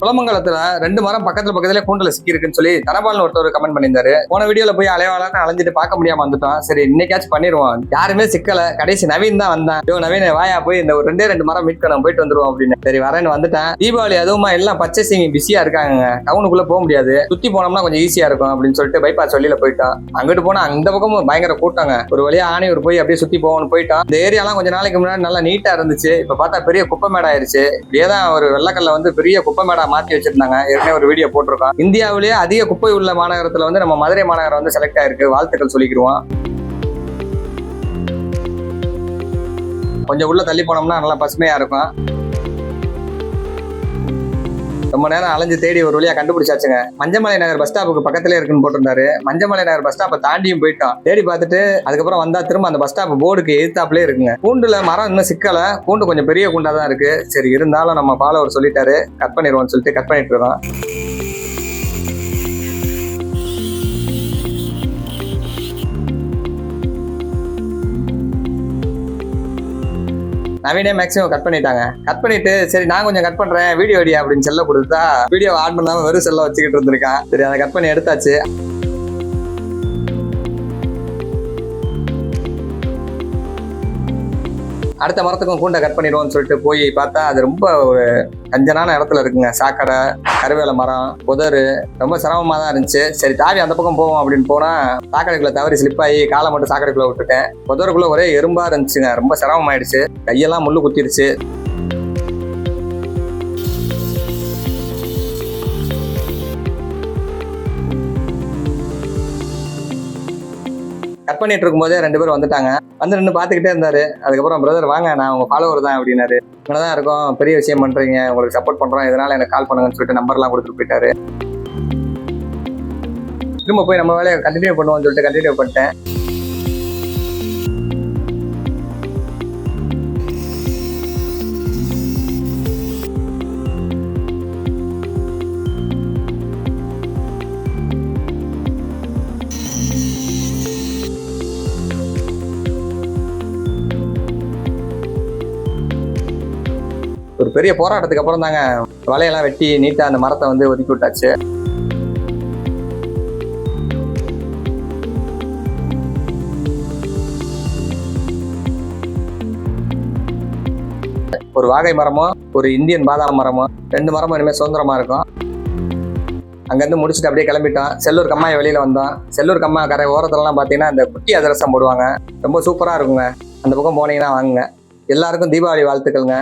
குளமங்கலத்துல 2 மரம் பக்கத்துல கூண்டுல சிக்கி இருக்குன்னு சொல்லி தனபால்னு ஒருத்தர் கமெண்ட் பண்ணியிருந்தாரு. போன வீடியோல போய் அலைவாளான்னு அலைஞ்சிட்டு பார்க்க முடியாம வந்துட்டோம். சரி இன்னைக்காச்சும் பண்ணிடுவோம். யாருமே சிக்கல. கடைசி நவீன் தான் வந்தான். நவீன் வாயா போய் இந்த ஒரு 2 மரம் மீட்கணும், போயிட்டு வந்துருவோம் அப்படின்னு. சரி வரேன்னு வந்துட்டேன். தீபாவளி அதுவுமா எல்லாம் பர்ச்சேசிங் பிஸியா இருக்காங்க. டவுனுக்குள்ள போக முடியாது. சுத்தி போனோம்னா கொஞ்சம் ஈஸியா இருக்கும் அப்படின்னு சொல்லிட்டு பைபாஸ் வெளியில போயிட்டோம். அங்கிட்டு போனா அந்த பக்கமும் பயங்கர கூட்டாங்க. ஒரு வழியா ஆணையூர் போய் அப்படியே சுத்தி போகணும்னு போயிட்டோம். இந்த ஏரியாலாம் கொஞ்ச நாளைக்கு முன்னாடி நல்லா நீட்டா இருந்துச்சு. இப்ப பார்த்தா பெரிய குப்பை மேடா ஆயிருச்சு. இப்படியேதான் ஒரு வெள்ளக்கல்ல பெரிய குப்பை மேடா மாத்தி வச்சிருந்தாங்க. ஏற்கனவே ஒரு வீடியோ போட்டிருக்கோம். இந்தியாவிலேயே அதிக குப்பை உள்ள மாநகரத்துல நம்ம மதுரை மாநகரம் செலக்ட் ஆயிருக்கு. வாழ்த்துக்கள் சொல்லிக்கிடுவோம். கொஞ்சம் உள்ள தள்ளி போனோம்னா நல்லா பசுமையா இருக்கும். ரொம்ப நேரம் அலைஞ்சு தேடி ஒரு வழியா கண்டுபிடிச்சாச்சுங்க. மஞ்சமலை நகர் பஸ் ஸ்டாப்புக்கு பக்கத்துல இருக்குன்னு போட்டிருந்தாரு. மஞ்சமலை நகர் பஸ் ஸ்டாப்பை தாண்டியும் போயிட்டோம். தேடி பார்த்துட்டு அதுக்கப்புறம் வந்தா திரும்ப அந்த பஸ் ஸ்டாப் போர்டுக்கு எதிர்த்தாப்புலயே இருக்குங்க. கூண்டுல மரம் இன்னும் சிக்கல. கூண்டு கொஞ்சம் பெரிய கூண்டா தான் இருக்கு. சரி இருந்தாலும் நம்ம ஃபாலோவர் சொல்லிட்டாரு, கட் பண்ணிடுவோம்னு சொல்லிட்டு கட் பண்ணிட்டு இருக்கோம். நவீனே மேக்ஸிமம் கட் பண்ணிட்டாங்க. கட் பண்ணிட்டு சரி நான் கொஞ்சம் கட் பண்றேன், வீடியோ எடி அப்படின்னு செல்ல கொடுத்தா வீடியோ ஆன் பண்ணாம வெறும் செல்ல வச்சுக்கிட்டு இருந்திருக்கான். சரி அதை கட் பண்ணி எடுத்தாச்சு. அடுத்த மரத்துக்கும் கூண்டை கட் பண்ணிடுவோம்னு சொல்லிட்டு போய் பார்த்தா அது ரொம்ப ஒரு கஞ்சனான இடத்துல இருக்குங்க. சாக்கடை, கருவேல மரம், புதரு, ரொம்ப சிரமமா தான் இருந்துச்சு. சரி தாவி அந்த பக்கம் போவோம் அப்படின்னு போனா சாக்கடைக்குள்ள தவறி ஸ்லிப் ஆகி காலை மட்டும் சாக்கடைக்குள்ள விட்டுட்டேன். புதருக்குள்ள ஒரே எறும்பா இருந்துச்சுங்க. ரொம்ப சிரமமாயிடுச்சு. கையெல்லாம் முள்ளு குத்திருச்சு. கட் பண்ணிட்டு இருக்கும்போதே 2 பேரும் வந்துட்டாங்க. நின்று பார்த்துக்கிட்டே இருந்தாரு. அதுக்கப்புறம் பிரதர் வாங்க, நான் உங்க ஃபாலோவர் தான் அப்படின்னாரு. இங்கதான் இருக்கோம், பெரிய விஷயம் பண்றீங்க, உங்களுக்கு சப்போர்ட் பண்றோம், இதனால எனக்கு கால் பண்ணுங்கன்னு சொல்லிட்டு நம்பர்லாம் கொடுத்துட்டு போயிட்டாரு. திரும்ப போய் நம்ம வேலையை கண்டினியூ பண்ணுவோம்னு சொல்லிட்டு கண்டினியூ பண்ணிட்டேன். ஒரு பெரிய போராட்டத்துக்கு அப்புறம் தாங்க வலையெல்லாம் வெட்டி நீட்டா அந்த மரத்தை ஒதுக்கி விட்டாச்சு. ஒரு வாகை மரமும் ஒரு இந்தியன் பாதாள மரமும் 2 மரமும் இனிமேல் சுதந்திரமா இருக்கும். அங்கேருந்து முடிச்சுட்டு அப்படியே கிளம்பிட்டோம். செல்லூர் கம்மாய் வெளியில வந்தோம். செல்லூர் கம்மா கரை ஓரத்துலலாம் பார்த்தீங்கன்னா இந்த குட்டி அதிரசம் போடுவாங்க. ரொம்ப சூப்பராக இருக்குங்க. அந்த பக்கம் போனீங்கன்னா வாங்குங்க. எல்லாருக்கும் தீபாவளி வாழ்த்துக்கள்ங்க.